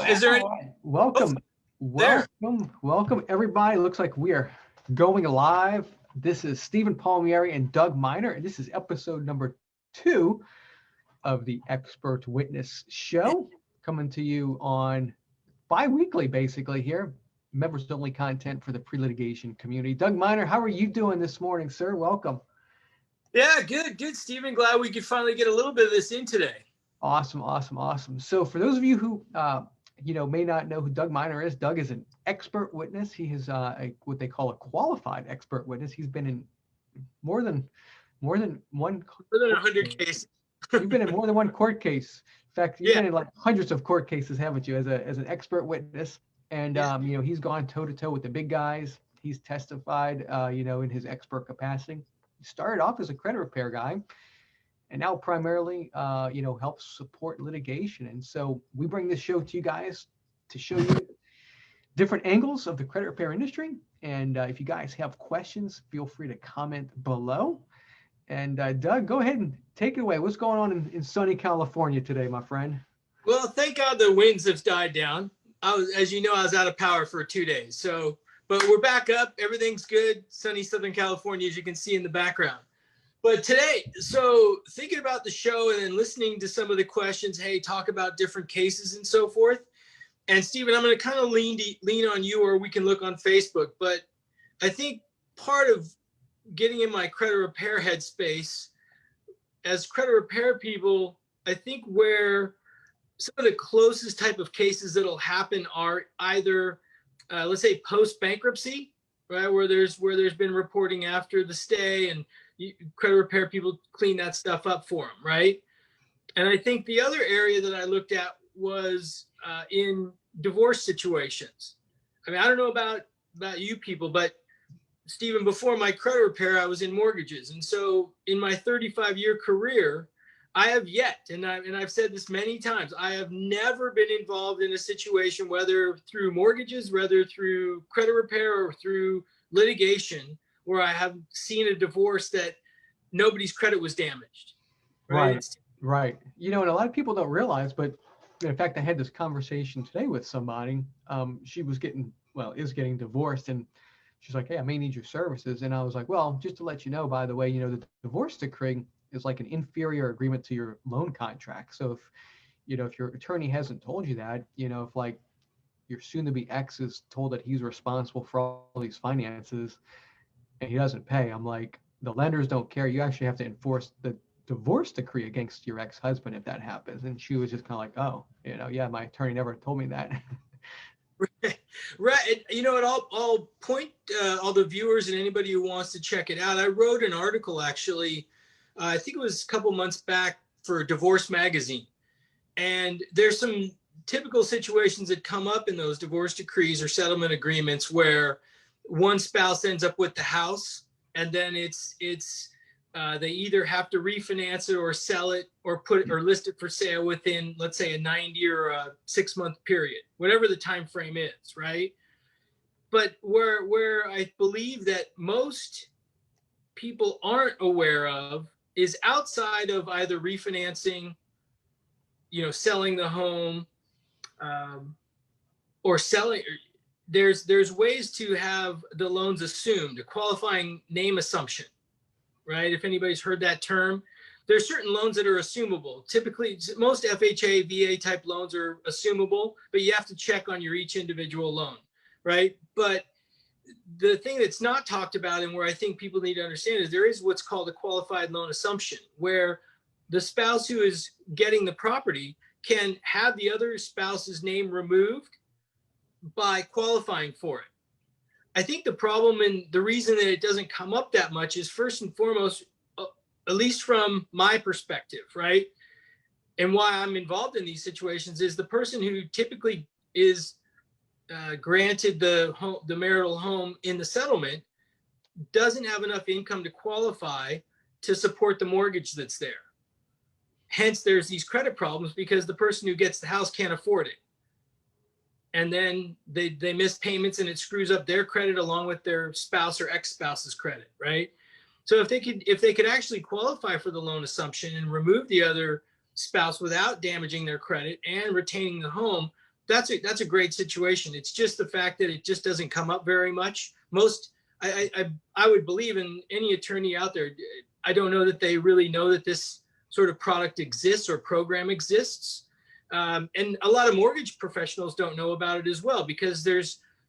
is there any? Right. Welcome, There. welcome, everybody. Looks like we are going live. This is Steven Palmieri and Doug Miner, and this is episode number 2 of the Expert Witness Show, coming to you on bi-weekly, basically here. Members-only content for the pre-litigation community. Doug Miner, how are you doing this morning, sir? Welcome. Yeah, good, Steven. Glad we could finally get a little bit of this in today. Awesome. So for those of you who may not know who Doug Miner is, Doug is an expert witness. He is what they call a qualified expert witness. He's been in more than one. More than 100 cases. You've been in more than one court case. In fact, you've been in like hundreds of court cases, haven't you, as an expert witness? And he's gone toe to toe with the big guys. He's testified, in his expert capacity. He started off as a credit repair guy, and now primarily, helps support litigation. And so we bring this show to you guys to show you different angles of the credit repair industry. And if you guys have questions, feel free to comment below. And Doug, go ahead and take it away. What's going on in sunny California today, my friend? Well, thank God the winds have died down. As you know, I was out of power for 2 days. But we're back up. Everything's good. Sunny Southern California, as you can see in the background. But today, so thinking about the show and then listening to some of the questions, hey, talk about different cases and so forth. And Steven, I'm going to kind of lean on you, or we can look on Facebook. But I think part of getting in my credit repair headspace, as credit repair people, I think where some of the closest type of cases that'll happen are either, let's say, post-bankruptcy, right, where there's been reporting after the stay, and credit repair people clean that stuff up for them, right? And I think the other area that I looked at was in divorce situations. I mean, I don't know about you people, but Steven, before my credit repair, I was in mortgages. And so in my 35-year career, I have yet, and I've said this many times, I have never been involved in a situation, whether through mortgages, whether through credit repair or through litigation, where I have seen a divorce that nobody's credit was damaged. Right. And a lot of people don't realize, but in fact, I had this conversation today with somebody. She is getting divorced, and she's like, hey, I may need your services. And I was like, well, just to let you know, by the way, the divorce decree is like an inferior agreement to your loan contract. So if your attorney hasn't told you that, if like your soon-to-be ex is told that he's responsible for all these finances and he doesn't pay, I'm like, the lenders don't care. You actually have to enforce the divorce decree against your ex-husband if that happens. And she was just kind of like, oh, my attorney never told me that. Right. And I'll point all the viewers and anybody who wants to check it out. I wrote an article, actually, I think it was a couple months back, for Divorce Magazine. And there's some typical situations that come up in those divorce decrees or settlement agreements where one spouse ends up with the house, and then it's they either have to refinance it or sell it or list it for sale within, let's say, a 90 or a 6-month period, whatever the time frame is, right? But where I believe that most people aren't aware of is outside of either refinancing, selling the home, or selling. There's ways to have the loans assumed, a qualifying name assumption, right? If anybody's heard that term, there's certain loans that are assumable. Typically, most FHA, VA type loans are assumable, but you have to check on each individual loan, right? But the thing that's not talked about, and where I think people need to understand, is there is what's called a qualified loan assumption, where the spouse who is getting the property can have the other spouse's name removed by qualifying for it. I think the problem, and the reason that it doesn't come up that much, is first and foremost, at least from my perspective, right? And why I'm involved in these situations is the person who typically is granted the marital home in the settlement doesn't have enough income to qualify to support the mortgage that's there. Hence, there's these credit problems because the person who gets the house can't afford it. And then they miss payments, and it screws up their credit along with their spouse or ex-spouse's credit, right? So if they could actually qualify for the loan assumption and remove the other spouse without damaging their credit and retaining the home, That's a great situation. It's just the fact that it just doesn't come up very much. I would believe in any attorney out there. I don't know that they really know that this sort of product exists or program exists. And a lot of mortgage professionals don't know about it as well, because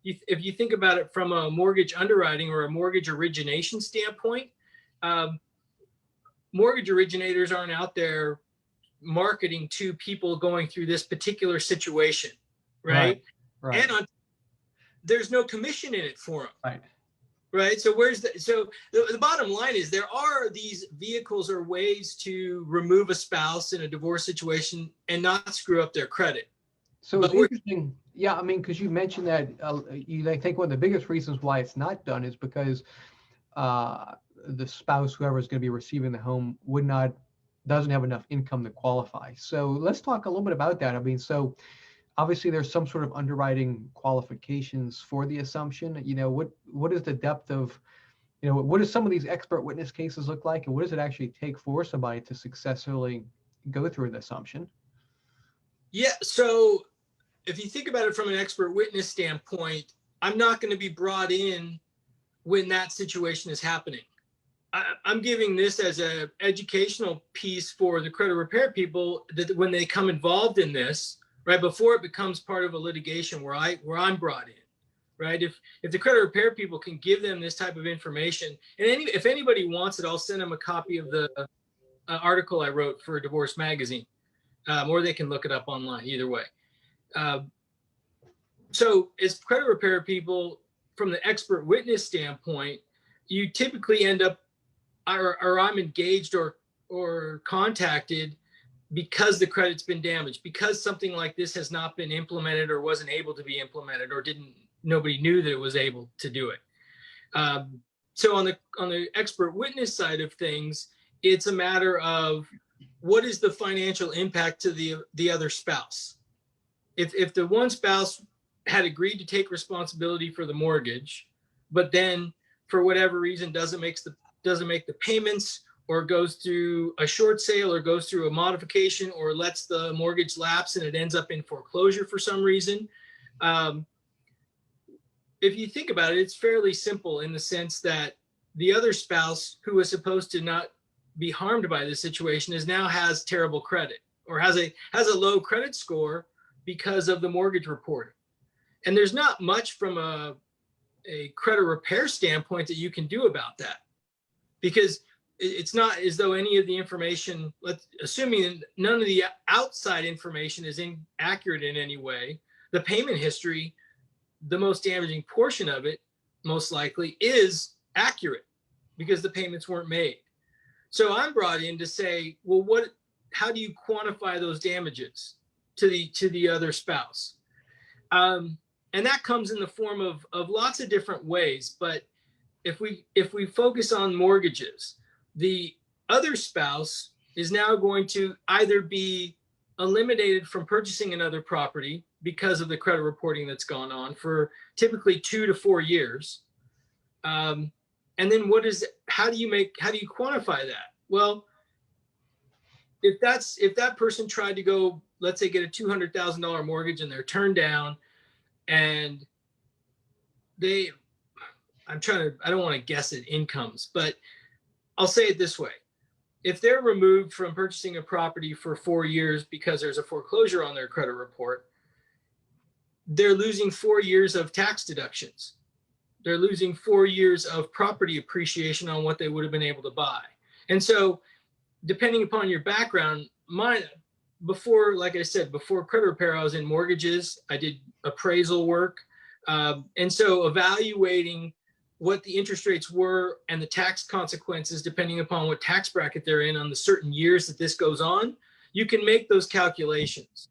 if you think about it from a mortgage underwriting or a mortgage origination standpoint, mortgage originators aren't out there marketing to people going through this particular situation, right? Right. And there's no commission in it for them. Right. So the bottom line is there are these vehicles or ways to remove a spouse in a divorce situation and not screw up their credit. So it's interesting. Yeah, I mean, because you mentioned that I think one of the biggest reasons why it's not done is because the spouse, whoever is going to be receiving the home, doesn't have enough income to qualify. So let's talk a little bit about that. I mean, so obviously there's some sort of underwriting qualifications for the assumption. What is the depth of, what does some of these expert witness cases look like, and what does it actually take for somebody to successfully go through an assumption? Yeah, so if you think about it from an expert witness standpoint, I'm not going to be brought in when that situation is happening. I'm giving this as an educational piece for the credit repair people, that when they come involved in this, right before it becomes part of a litigation where I'm brought in, right? If the credit repair people can give them this type of information, and if anybody wants it, I'll send them a copy of the article I wrote for Divorce Magazine, or they can look it up online. Either way. So as credit repair people, from the expert witness standpoint, you typically end up, or I'm engaged or contacted because the credit's been damaged, because something like this has not been implemented or wasn't able to be implemented, or nobody knew that it was able to do it. So on the expert witness side of things, it's a matter of what is the financial impact to the other spouse. If the one spouse had agreed to take responsibility for the mortgage, but then for whatever reason doesn't make the payments, or goes through a short sale, or goes through a modification, or lets the mortgage lapse and it ends up in foreclosure for some reason. If you think about it, it's fairly simple in the sense that the other spouse, who was supposed to not be harmed by this situation, now has terrible credit, or has a low credit score because of the mortgage report. And there's not much from a credit repair standpoint that you can do about that, because it's not as though any of the information, assuming none of the outside information is inaccurate in any way, the payment history, the most damaging portion of it, most likely is accurate because the payments weren't made. So I'm brought in to say, well, how do you quantify those damages to the other spouse? And that comes in the form of lots of different ways. But if we focus on mortgages, the other spouse is now going to either be eliminated from purchasing another property because of the credit reporting that's gone on for typically 2 to 4 years. And then how do you quantify that? Well, if that person tried to go, let's say, get a $200,000 mortgage and they're turned down, and I don't want to guess at incomes, but I'll say it this way. If they're removed from purchasing a property for 4 years because there's a foreclosure on their credit report, they're losing 4 years of tax deductions. They're losing 4 years of property appreciation on what they would have been able to buy. And so, depending upon your background, like I said, before credit repair, I was in mortgages. I did appraisal work. And so evaluating what the interest rates were and the tax consequences, depending upon what tax bracket they're in on the certain years that this goes on, you can make those calculations.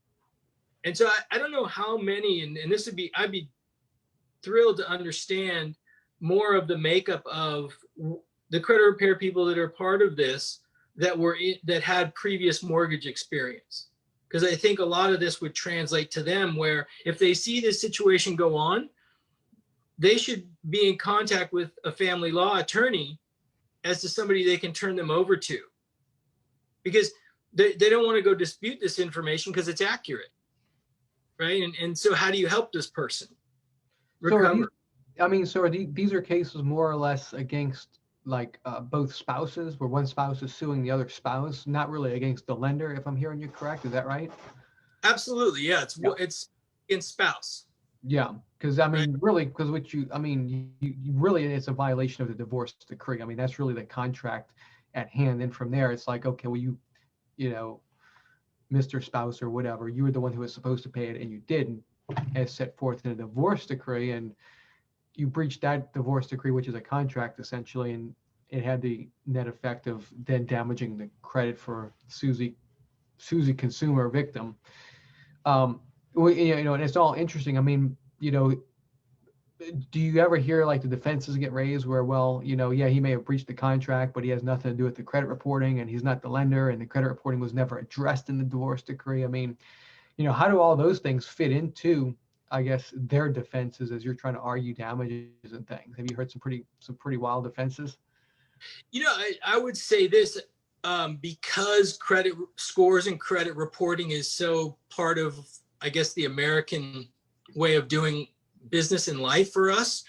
And so I don't know how many, and I'd be thrilled to understand more of the makeup of the credit repair people that are part of this, that had previous mortgage experience. Because I think a lot of this would translate to them, where if they see this situation go on, they should be in contact with a family law attorney as to somebody they can turn them over to, because they don't want to go dispute this information because it's accurate, right? And so how do you help this person So are these, recover? I mean, so are these are cases more or less against like both spouses, where one spouse is suing the other spouse, not really against the lender, if I'm hearing you correct. Is that right? Absolutely, yeah. Yeah. It's against spouse, Yeah, because I right? mean, really, because what you, I mean, you really, it's a violation of the divorce decree. I mean, that's really the contract at hand. And from there, it's like, okay, well, you know, Mr. Spouse or whatever, you were the one who was supposed to pay it and you didn't, as set forth in a divorce decree, and you breached that divorce decree, which is a contract essentially, and it had the net effect of then damaging the credit for Susie consumer victim. Um, and it's all interesting. I mean, do you ever hear like the defenses get raised where, well, yeah, he may have breached the contract, but he has nothing to do with the credit reporting and he's not the lender and the credit reporting was never addressed in the divorce decree? I mean, how do all those things fit into, I guess, their defenses as you're trying to argue damages and things? Have you heard some pretty wild defenses? I would say this, because credit scores and credit reporting is so part of, I guess, the American way of doing business in life for us.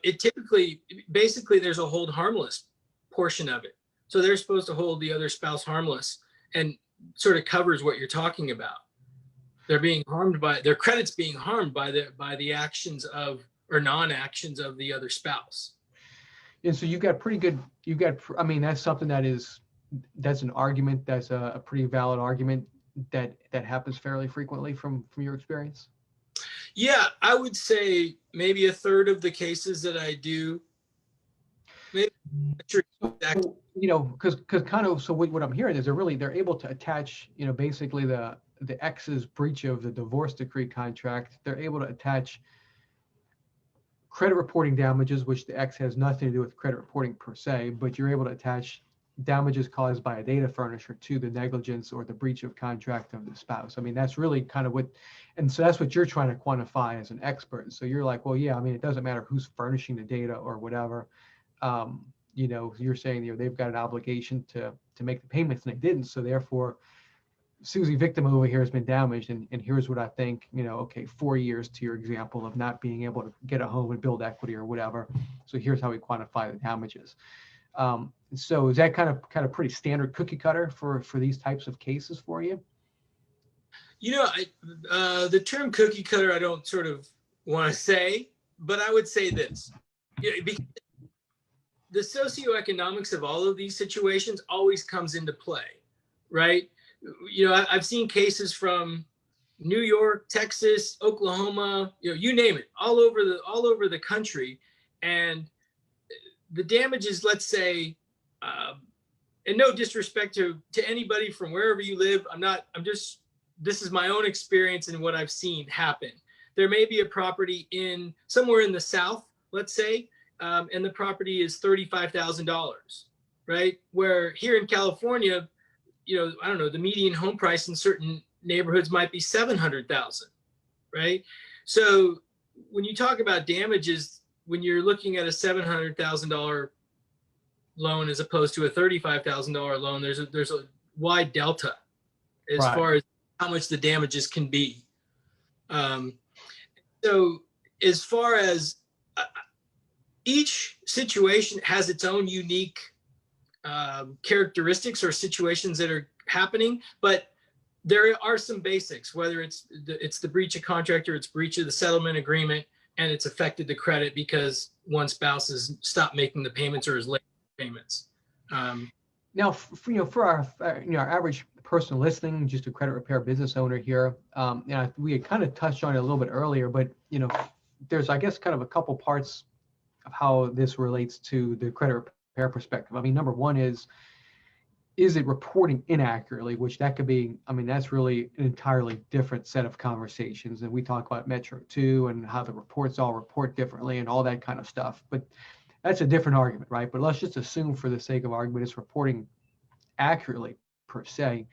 It typically, basically, there's a hold harmless portion of it. So they're supposed to hold the other spouse harmless, and sort of covers what you're talking about. They're being harmed by their credits being harmed by the actions of or non-actions of the other spouse. And so I mean, that's something that's an argument, that's a pretty valid argument that happens fairly frequently from your experience. Yeah, I would say maybe a third of the cases that I do. Maybe So, because kind of, so what I'm hearing is they're able to attach, basically the ex's breach of the divorce decree contract. They're able to attach credit reporting damages, which the ex has nothing to do with credit reporting per se, but you're able to attach damages caused by a data furnisher to the negligence or the breach of contract of the spouse. I mean, that's really kind of and so that's what you're trying to quantify as an expert. So you're like, well, yeah, I mean, it doesn't matter who's furnishing the data or whatever. You're saying, they've got an obligation to make the payments and they didn't. So therefore, Susie victim over here has been damaged, and here's what I think, okay, 4 years to your example of not being able to get a home and build equity or whatever. So here's how we quantify the damages. So is that kind of pretty standard cookie cutter for these types of cases for you? The term cookie cutter, I don't sort of want to say, but I would say this. Because the socioeconomics of all of these situations always comes into play, right? I've seen cases from New York, Texas, Oklahoma, you name it, all over the country, and the damages, let's say, and no disrespect to anybody from wherever you live, this is my own experience and what I've seen happen. There may be a property somewhere in the South, let's say, and the property is $35,000, right? Where here in California, I don't know, the median home price in certain neighborhoods might be 700,000, right? So when you talk about damages, when you're looking at a $700,000 loan as opposed to a $35,000 loan, there's a wide delta as Right. far as how much the damages can be. So as far as each situation has its own unique characteristics or situations that are happening, but there are some basics, whether it's the breach of contract or it's breach of the settlement agreement, and it's affected the credit because one spouse has stopped making the payments or is late payments. Now, for our average person listening, just a credit repair business owner here, we had kind of touched on it a little bit earlier, but there's, I guess, kind of a couple parts of how this relates to the credit repair perspective. I mean, number one is it reporting inaccurately, which that could be, I mean, that's really an entirely different set of conversations. And we talk about Metro 2 and how the reports all report differently and all that kind of stuff. But that's a different argument, right? But let's just assume for the sake of argument, it's reporting accurately per se.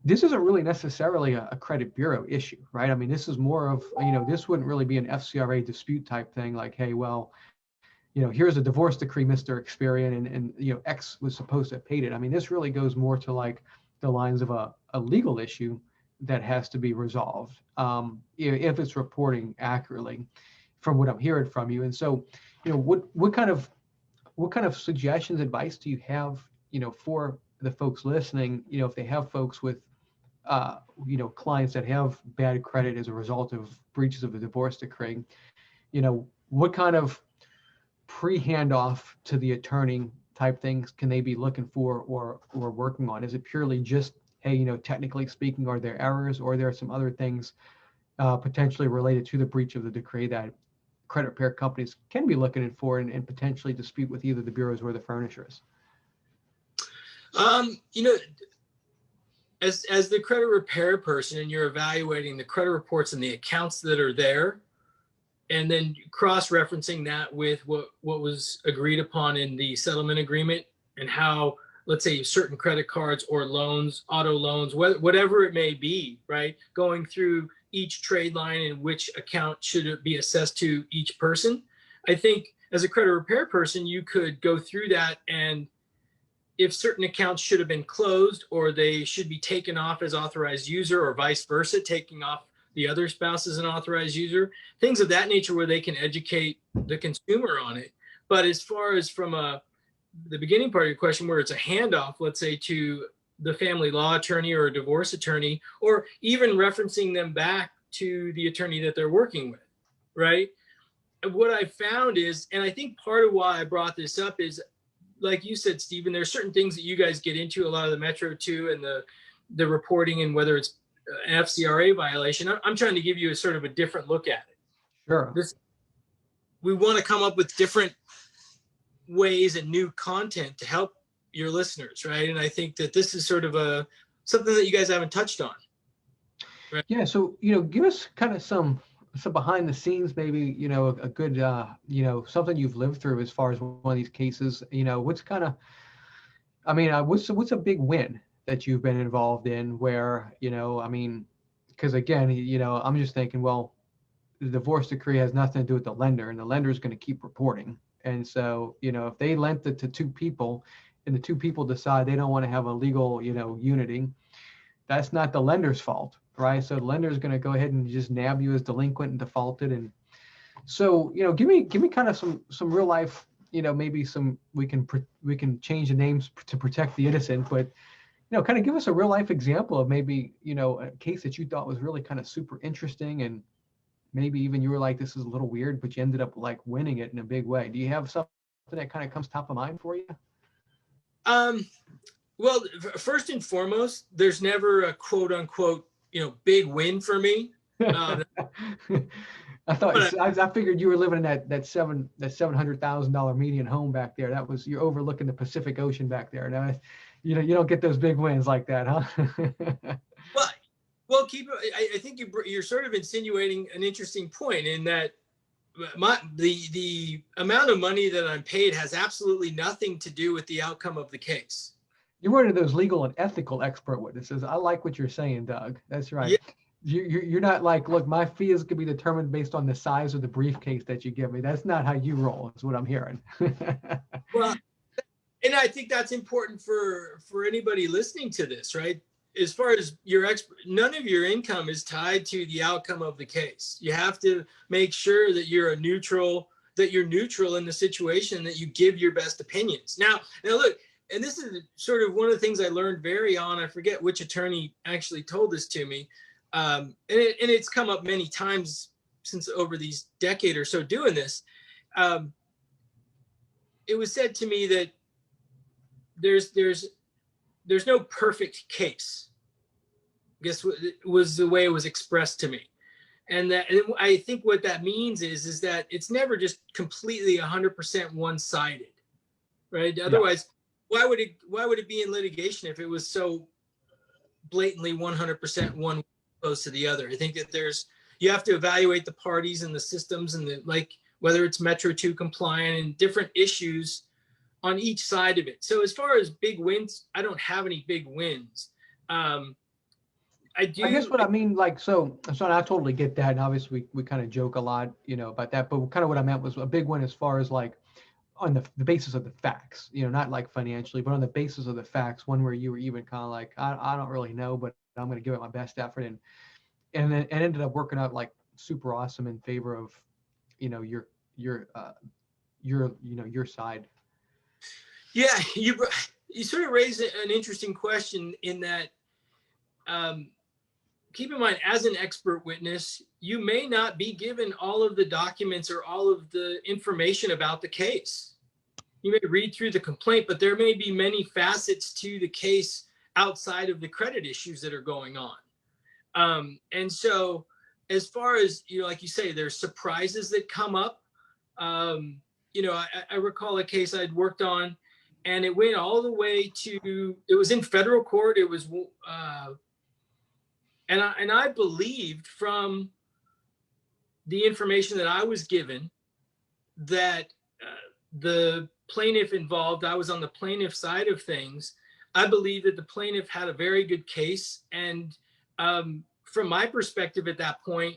This isn't really necessarily a credit bureau issue, right? I mean, this is more of, this wouldn't really be an FCRA dispute type thing like, hey, well, here's a divorce decree, Mr. Experian, and X was supposed to have paid it. I mean, this really goes more to like the lines of a legal issue that has to be resolved, if it's reporting accurately, from what I'm hearing from you. And so, what kind of suggestions, advice do you have, for the folks listening, if they have folks with, clients that have bad credit as a result of breaches of a divorce decree, what kind of pre-handoff to the attorney type things can they be looking for or working on? Is it purely just, hey, technically speaking, are there errors, or are there some other things potentially related to the breach of the decree that credit repair companies can be looking for and potentially dispute with either the bureaus or the furnishers? You know, as the credit repair person, and you're evaluating the credit reports and the accounts that are there, and then cross-referencing that with what was agreed upon in the settlement agreement, and how, let's say, certain credit cards or loans, auto loans, whatever it may be, right? Going through each trade line and which account should it be assessed to each person. I think as a credit repair person, you could go through that, and if certain accounts should have been closed, or they should be taken off as authorized user, or vice versa, taking off the other spouse as an authorized user, things of that nature, where they can educate the consumer on it. But as far as from the beginning part of your question, where it's a handoff, let's say, to the family law attorney or a divorce attorney, or even referencing them back to the attorney that they're working with, right? What I found is, and I think part of why I brought this up is, like you said, Stephen, there's certain things that you guys get into, a lot of the Metro 2 and the reporting, and whether it's an FCRA violation. I'm trying to give you a sort of a different look at it. Sure. We want to come up with different ways and new content to help your listeners, right? And I think that this is sort of something that you guys haven't touched on. Right? Yeah. So, give us kind of some behind the scenes, maybe, a good, something you've lived through as far as one of these cases. What's kind of, what's a big win that you've been involved in where, because again, I'm just thinking, well, the divorce decree has nothing to do with the lender, and the lender is going to keep reporting. And so, if they lent it to two people, and the two people decide they don't want to have a legal, unity, that's not the lender's fault, right? So the lender is going to go ahead and just nab you as delinquent and defaulted. And so, give me kind of some real life, maybe we can change the names to protect the innocent, but kind of give us a real life example of maybe, a case that you thought was really kind of super interesting, and maybe even you were like, this is a little weird, but you ended up like winning it in a big way. Do you have something that kind of comes top of mind for you? Well, first and foremost, there's never a quote unquote, big win for me. I thought, I figured you were living in that $700,000 median home back there. You're overlooking the Pacific Ocean back there. Now, you don't get those big wins like that, huh? Well, I think you're sort of insinuating an interesting point, in that the amount of money that I'm paid has absolutely nothing to do with the outcome of the case. You're one of those legal and ethical expert witnesses. I like what you're saying, Doug. That's right. Yeah. You're not like, look, my fee is going to be determined based on the size of the briefcase that you give me. That's not how you roll, is what I'm hearing. Well, and I think that's important for anybody listening to this, right? As far as none of your income is tied to the outcome of the case. You have to make sure that you're neutral in the situation, that you give your best opinions. Now look, and this is sort of one of the things I learned very on. I forget which attorney actually told this to me, and it's come up many times since over these decade or so doing this. It was said to me that there's no perfect case. I guess was the way it was expressed to me. And I think what that means is that it's never just completely 100% one-sided, right? Otherwise, why would it be in litigation if it was so blatantly 100% one opposed to the other? I think that you have to evaluate the parties and the systems, and whether it's Metro 2 compliant, and different issues on each side of it. So as far as big wins, I don't have any big wins. I guess what I mean, so I totally get that. And obviously we kind of joke a lot, about that, but kind of what I meant was a big win as far as like on the basis of the facts, not like financially, but on the basis of the facts, one where you were even kind of like, I don't really know, but I'm going to give it my best effort. And then it ended up working out like super awesome in favor of, your, your side. Yeah, you sort of raised an interesting question in that, keep in mind, as an expert witness, you may not be given all of the documents or all of the information about the case. You may read through the complaint, but there may be many facets to the case outside of the credit issues that are going on. And so as far as, like you say, there's surprises that come up. I recall a case I'd worked on, and it went all the way to, it was in federal court. It was, and I believed from the information that I was given that the plaintiff involved, I was on the plaintiff side of things. I believe that the plaintiff had a very good case. And from my perspective at that point,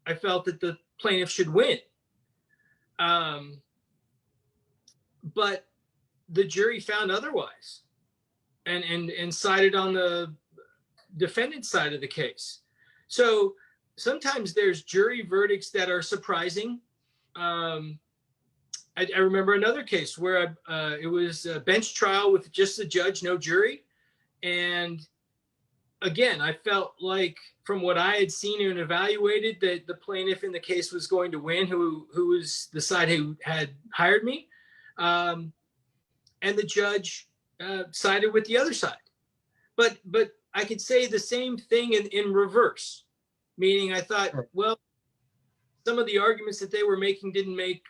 I felt that the plaintiff should win. But the jury found otherwise and sided on the defendant's side of the case. So sometimes there's jury verdicts that are surprising. I remember another case where it was a bench trial with just the judge, no jury. And again, I felt like from what I had seen and evaluated that the plaintiff in the case was going to win, who was the side who had hired me. And the judge sided with the other side. But I could say the same thing in reverse, meaning I thought, well, some of the arguments that they were making didn't make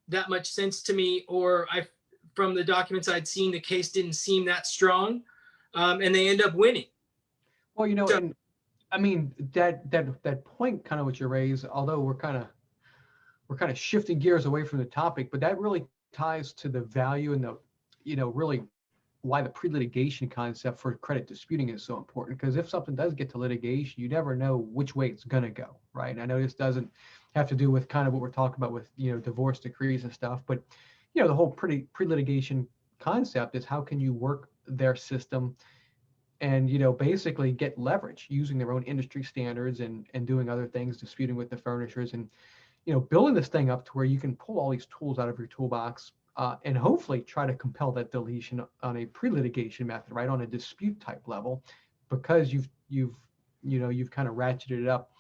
that much sense to me, or from the documents I'd seen, the case didn't seem that strong, and they end up winning. Well, and I mean that point, kind of what you raise, although we're kind of shifting gears away from the topic, but that really ties to the value and the, really why the pre-litigation concept for credit disputing is so important. Because if something does get to litigation, you never know which way it's going to go, right? And I know this doesn't have to do with kind of what we're talking about with, divorce decrees and stuff, but, the whole pre-litigation concept is how can you work their system and, basically get leverage using their own industry standards and doing other things, disputing with the furnishers and, building this thing up to where you can pull all these tools out of your toolbox and hopefully try to compel that deletion on a pre-litigation method, right, on a dispute type level, because you've kind of ratcheted it up,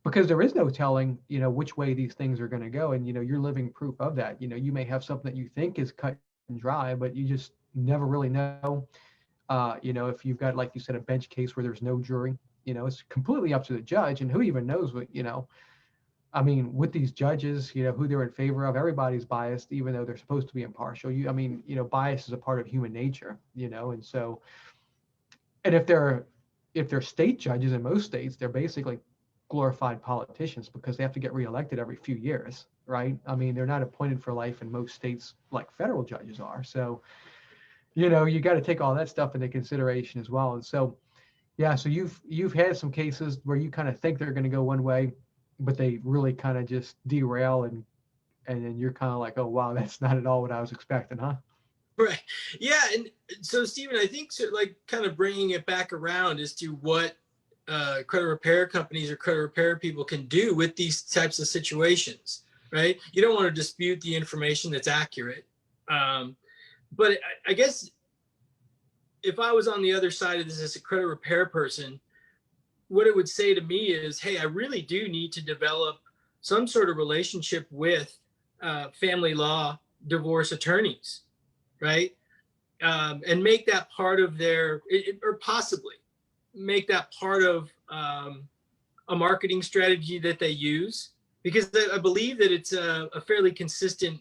because there is no telling, which way these things are going to go, and you're living proof of that. You may have something that you think is cut and dry, but you just never really know. If you've got, like you said, a bench case where there's no jury, it's completely up to the judge, and who even knows what, I mean, with these judges, who they're in favor of, everybody's biased, even though they're supposed to be impartial. Bias is a part of human nature, and so, and if they're state judges in most states, they're basically glorified politicians because they have to get reelected every few years, right? I mean, they're not appointed for life in most states like federal judges are. So, you got to take all that stuff into consideration as well. And so, yeah, so you've had some cases where you kind of think they're going to go one way, but they really kind of just derail, and then you're kind of like, oh wow, that's not at all what I was expecting, huh? Right. Yeah. And so, Steven, I think kind of bringing it back around as to what credit repair companies or credit repair people can do with these types of situations, right? You don't want to dispute the information that's accurate. But I guess if I was on the other side of this as a credit repair person, what it would say to me is, hey, I really do need to develop some sort of relationship with family law divorce attorneys, right? And make that part of their, or possibly make that part of a marketing strategy that they use, because I believe that it's a fairly consistent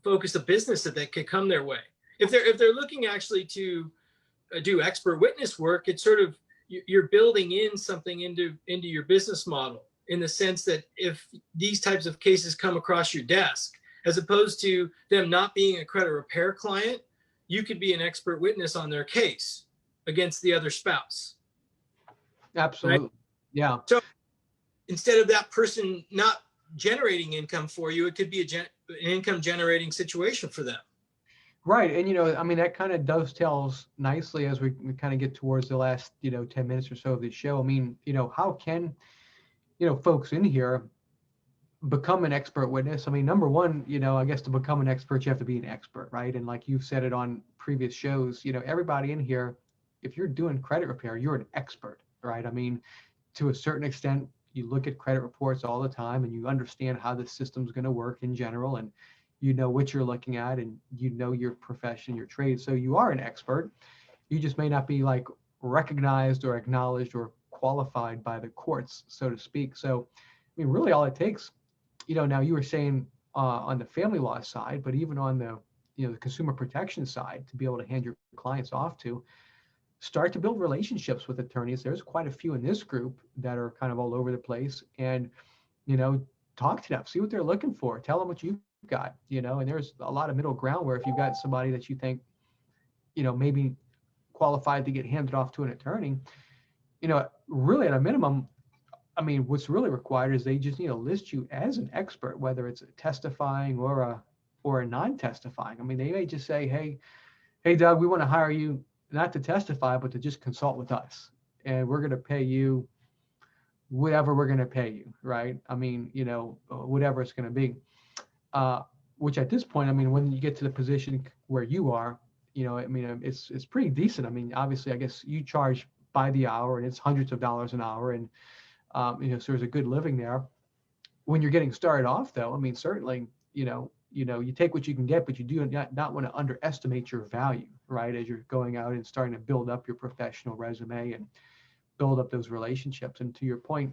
focus of business that could come their way. If they're looking actually to do expert witness work, it's sort of, you're building in something into your business model, in the sense that if these types of cases come across your desk, as opposed to them not being a credit repair client, you could be an expert witness on their case against the other spouse. Absolutely. Right? Yeah. So instead of that person not generating income for you, it could be an income generating situation for them. Right. And, I mean, that kind of dovetails nicely as we kind of get towards the last, 10 minutes or so of the show. I mean, how can, folks in here become an expert witness? I mean, number one, I guess to become an expert, you have to be an expert, right? And like you've said it on previous shows, everybody in here, if you're doing credit repair, you're an expert, right? I mean, to a certain extent, you look at credit reports all the time and you understand how the system's going to work in general, and you know what you're looking at, and you know your profession, your trade. So you are an expert. You just may not be like recognized or acknowledged or qualified by the courts, so to speak. So, I mean, really all it takes, now you were saying on the family law side, but even on the, the consumer protection side, to be able to hand your clients off to, start to build relationships with attorneys. There's quite a few in this group that are kind of all over the place, and, talk to them, see what they're looking for, tell them what you've got, and there's a lot of middle ground where if you've got somebody that you think, maybe qualified to get handed off to an attorney, really at a minimum, I mean, what's really required is they just need to list you as an expert, whether it's a testifying or a non-testifying. I mean, they may just say, hey, Doug, we want to hire you not to testify, but to just consult with us, and we're going to pay you whatever we're going to pay you, right? I mean, whatever it's going to be. Which at this point, I mean, when you get to the position where you are, I mean, it's pretty decent. I mean, obviously, I guess you charge by the hour, and it's hundreds of dollars an hour, and so there's a good living there. When you're getting started off, though, I mean, certainly, you take what you can get, but you do not want to underestimate your value, right? As you're going out and starting to build up your professional resume and build up those relationships. And to your point,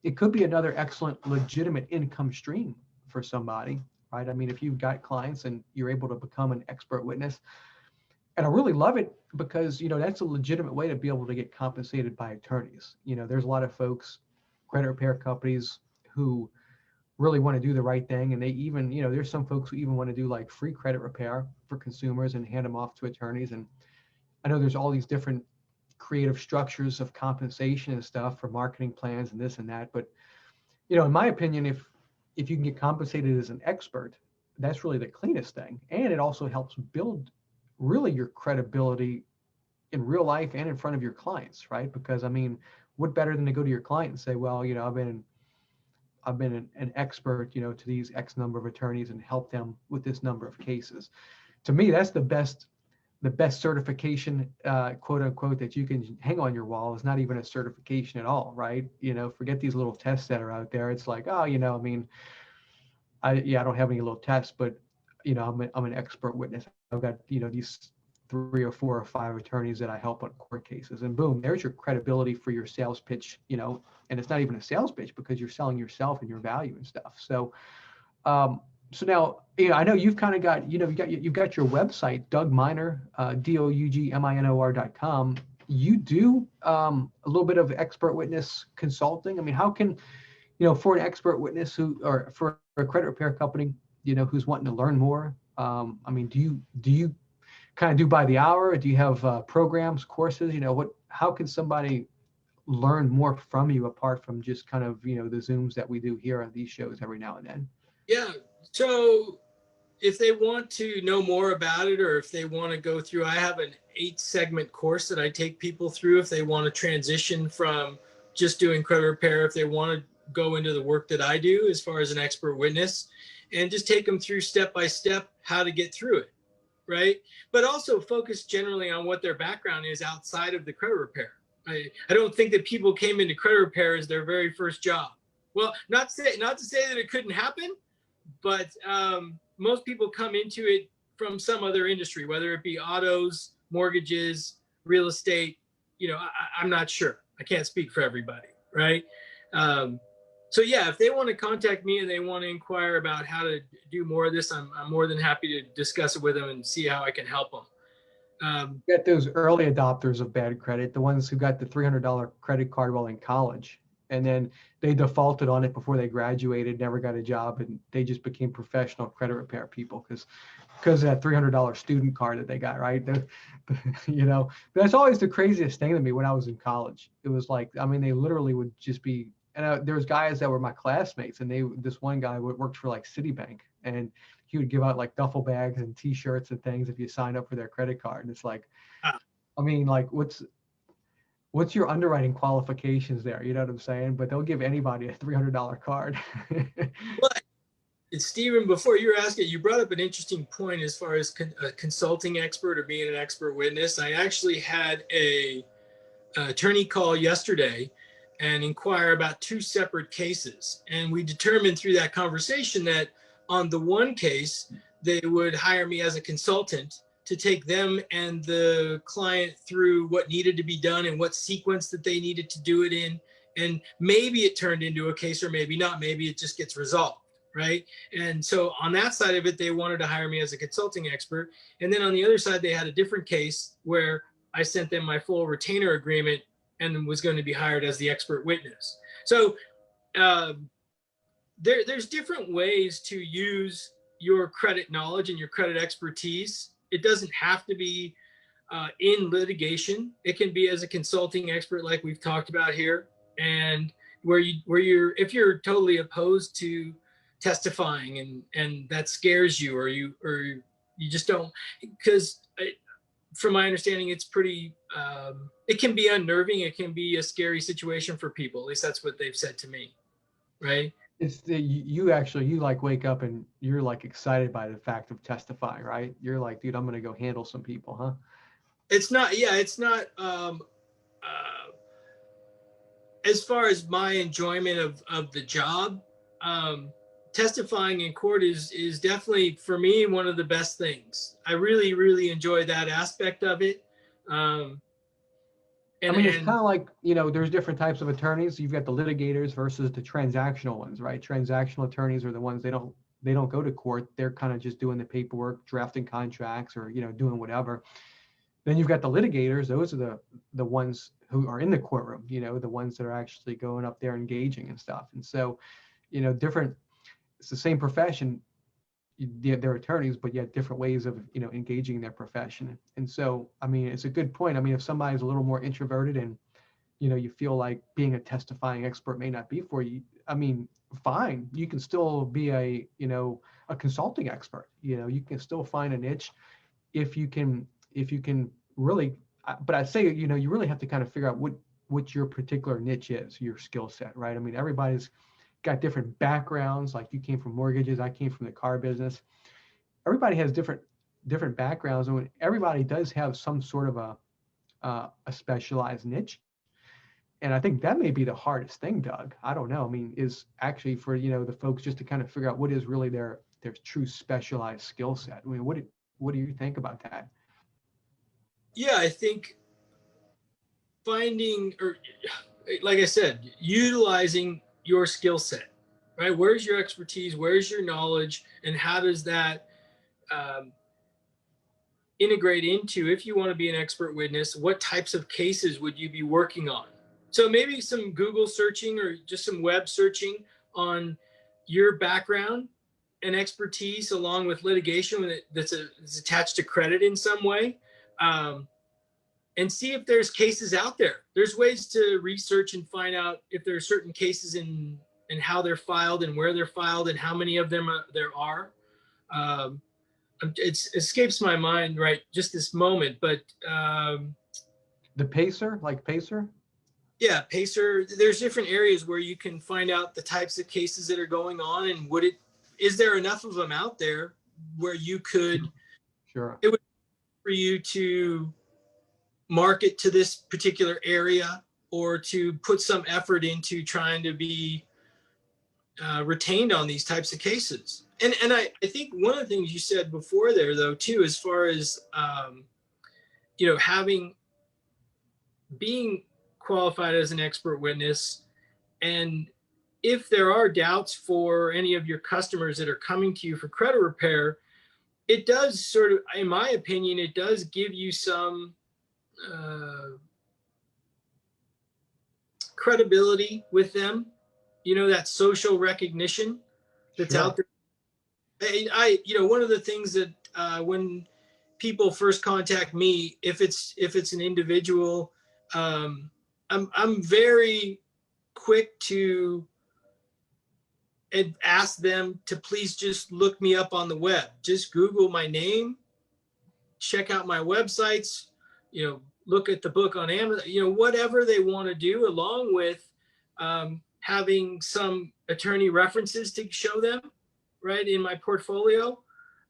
it could be another excellent, legitimate income stream for somebody, right? I mean, if you've got clients and you're able to become an expert witness, and I really love it because, that's a legitimate way to be able to get compensated by attorneys. There's a lot of folks, credit repair companies, who really want to do the right thing. And they even, there's some folks who even want to do like free credit repair for consumers and hand them off to attorneys. And I know there's all these different creative structures of compensation and stuff for marketing plans and this and that. But, in my opinion, if you can get compensated as an expert, that's really the cleanest thing. And it also helps build really your credibility in real life and in front of your clients, right? Because I mean, what better than to go to your client and say, well, I've been an expert, to these X number of attorneys and help them with this number of cases. To me, that's the best certification, quote unquote, that you can hang on your wall. Is not even a certification at all, right? Forget these little tests that are out there. It's like, oh, I mean, I don't have any little tests, but I'm an expert witness. I've got, these 3 or 4 or 5 attorneys that I help on court cases, and boom, there's your credibility for your sales pitch, and it's not even a sales pitch because you're selling yourself and your value and stuff. So, so now, I know you've kind of got, you've got your website, Doug Minor, DOUGMINOR.com. You do a little bit of expert witness consulting. I mean, how can, for an expert witness or for a credit repair company, who's wanting to learn more, I mean, do you kind of do by the hour? Do you have programs, courses? How can somebody learn more from you apart from just kind of, the Zooms that we do here on these shows every now and then? Yeah. So if they want to know more about it, or if they want to go through, I have an 8-segment course that I take people through if they want to transition from just doing credit repair, if they want to go into the work that I do as far as an expert witness, and just take them through step by step how to get through it, right? But also focus generally on what their background is outside of the credit repair. I don't think that people came into credit repair as their very first job. Well, not to say that it couldn't happen, but most people come into it from some other industry, whether it be autos, mortgages, real estate. I'm not sure. I can't speak for everybody, right? So yeah, if they want to contact me and they want to inquire about how to do more of this, I'm more than happy to discuss it with them and see how I can help them. Get those early adopters of bad credit, the ones who got the $300 credit card while in college, and then they defaulted on it before they graduated, never got a job, and they just became professional credit repair people because of that $300 student card that they got, right? That's always the craziest thing to me when I was in college. It was like, I mean, they literally would just be, and there's guys that were my classmates, and this one guy worked for like Citibank, and he would give out like duffel bags and T-shirts and things if you signed up for their credit card. And it's like, Ah, I mean, like, what's your underwriting qualifications there? You know what I'm saying? But they'll give anybody a $300 card. well, Steven, before you were asking, you brought up an interesting point as far as a consulting expert or being an expert witness. I actually had a attorney call yesterday and inquire about two separate cases. And we determined through that conversation that on the one case, they would hire me as a consultant to take them and the client through what needed to be done and what sequence that they needed to do it in. And maybe it turned into a case or maybe not, maybe it just gets resolved, right? And so on that side of it, they wanted to hire me as a consulting expert. And then on the other side, they had a different case where I sent them my full retainer agreement and was going to be hired as the expert witness. So there's different ways to use your credit knowledge and your credit expertise. It doesn't have to be in litigation. It can be as a consulting expert, like we've talked about here, and where if you're totally opposed to testifying and that scares you, or you just don't, because from my understanding, it's pretty, it can be unnerving. It can be a scary situation for people. At least that's what they've said to me. Right. It's you like wake up and you're like excited by the fact of testifying, right? You're like, dude, I'm going to go handle some people, huh? It's not, yeah, it's not, as far as my enjoyment of the job, testifying in court is definitely for me one of the best things. I really, really enjoy that aspect of it. I mean, it's kind of like, there's different types of attorneys. You've got the litigators versus the transactional ones, right? Transactional attorneys are the ones they don't go to court. They're kind of just doing the paperwork, drafting contracts, or doing whatever. Then you've got the litigators. Those are the ones who are in the courtroom, the ones that are actually going up there engaging and stuff. And so, it's the same profession. They're attorneys, but yet different ways of, engaging their profession. And so, I mean, it's a good point. I mean, if somebody's a little more introverted and, you feel like being a testifying expert may not be for you, I mean, fine. You can still be a consulting expert. You can still find a niche if you can really, but I'd say, you really have to kind of figure out what your particular niche is, your skill set, right? I mean, everybody's got different backgrounds. Like you came from mortgages, I came from the car business. Everybody has different backgrounds, and everybody does have some sort of a specialized niche. And I think that may be the hardest thing, Doug. I don't know. I mean, is actually for the folks just to kind of figure out what is really their true specialized skill set. I mean, what do you think about that? Yeah, I think finding, or like I said, utilizing your skill set, right? Where's your expertise? Where's your knowledge? And how does that integrate into, if you want to be an expert witness, what types of cases would you be working on? So maybe some Google searching or just some web searching on your background and expertise along with litigation that's attached to credit in some way. And see if there's cases out there. There's ways to research and find out if there are certain cases in how they're filed and where they're filed and how many of them there are. It escapes my mind right just this moment, but the Pacer, like Pacer? Yeah, Pacer. There's different areas where you can find out the types of cases that are going on, and is there enough of them out there where you could, sure, it would for you to market to this particular area or to put some effort into trying to be retained on these types of cases. And I think one of the things you said before there, though, too, as far as being qualified as an expert witness, and if there are doubts for any of your customers that are coming to you for credit repair, it does sort of, in my opinion, it does give you some credibility with them, that social recognition that's sure. out there. One of the things that when people first contact me, if it's an individual, I'm very quick to ask them to please just look me up on the web. Just Google my name, check out my websites, look at the book on Amazon, whatever they want to do, along with having some attorney references to show them, right, in my portfolio.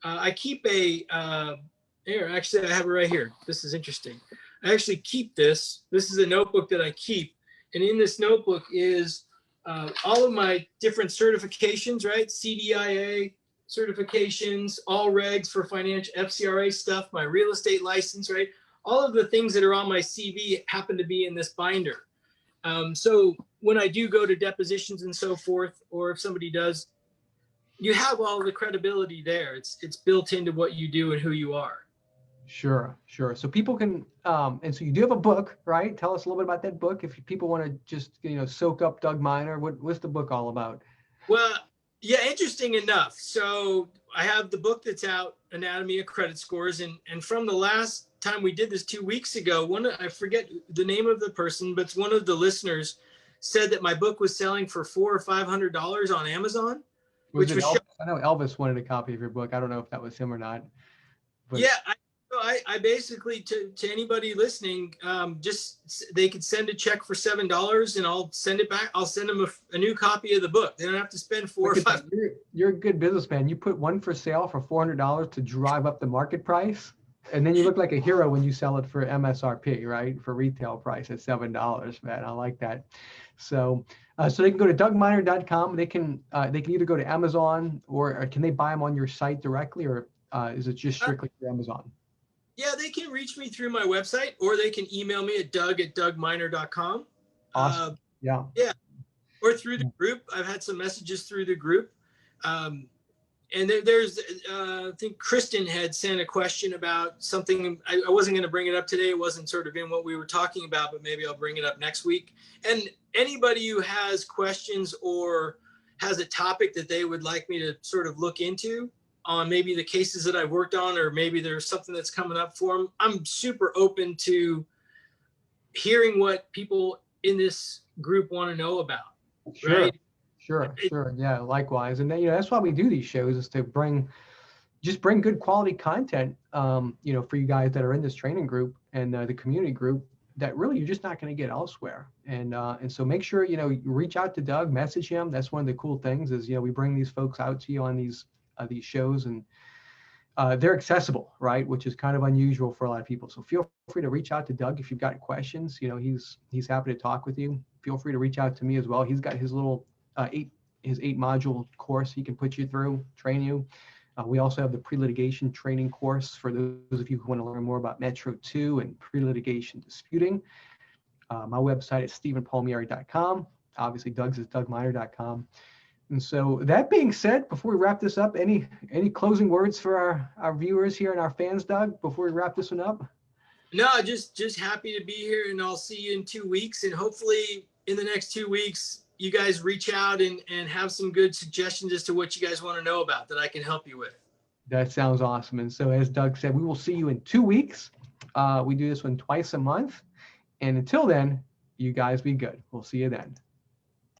I keep here, actually, I have it right here. This is interesting. I actually keep this. This is a notebook that I keep. And in this notebook is all of my different certifications, right? CDIA certifications, all regs for financial FCRA stuff, my real estate license, right? All of the things that are on my CV happen to be in this binder. So when I do go to depositions and so forth, or if somebody does, you have all the credibility there. It's built into what you do and who you are. Sure. So people can, and so you do have a book, right? Tell us a little bit about that book. If people want to just, soak up Doug Miner, what's the book all about? Well, yeah, interesting enough. So I have the book that's out, Anatomy of Credit Scores. And from the last time we did this 2 weeks ago, I forget the name of the person, but one of the listeners said that my book was selling for $400 or $500 on Amazon. I know Elvis wanted a copy of your book. I don't know if that was him or not. But yeah, I basically, to anybody listening, they could send a check for $7 and I'll send it back. I'll send them a new copy of the book. They don't have to spend $400 or $500. You're a good businessman. You put one for sale for $400 to drive up the market price. And then you look like a hero when you sell it for MSRP, right? For retail price at $7, man. I like that. So they can go to dougminer.com. They can either go to Amazon or can they buy them on your site directly, or is it just strictly for Amazon? Yeah, they can reach me through my website, or they can email me at doug@dougminer.com. Awesome. Yeah. Or through the group. I've had some messages through the group. And there's, I think Kristen had sent a question about something. I wasn't going to bring it up today. It wasn't sort of in what we were talking about, but maybe I'll bring it up next week. And anybody who has questions or has a topic that they would like me to sort of look into on maybe the cases that I've worked on, or maybe there's something that's coming up for them, I'm super open to hearing what people in this group want to know about. Sure. Right? Sure. Yeah, likewise. And that's why we do these shows, is to bring good quality content, for you guys that are in this training group and the community group that really you're just not going to get elsewhere. And so make sure, you reach out to Doug, message him. That's one of the cool things is, we bring these folks out to you on these shows, and they're accessible, right? Which is kind of unusual for a lot of people. So feel free to reach out to Doug if you've got questions. He's happy to talk with you. Feel free to reach out to me as well. He's got his little 8 module course he can put you through, train you. We also have the pre-litigation training course for those of you who want to learn more about Metro 2 and pre-litigation disputing. My website is stevenpalmieri.com. Obviously, Doug's is dougminer.com. And so that being said, before we wrap this up, any closing words for our viewers here and our fans, Doug, before we wrap this one up? No, just happy to be here, and I'll see you in 2 weeks. And hopefully in the next 2 weeks, you guys reach out and have some good suggestions as to what you guys want to know about that I can help you with. That sounds awesome. And so as Doug said, we will see you in 2 weeks. We do this one twice a month. And until then, you guys be good. We'll see you then.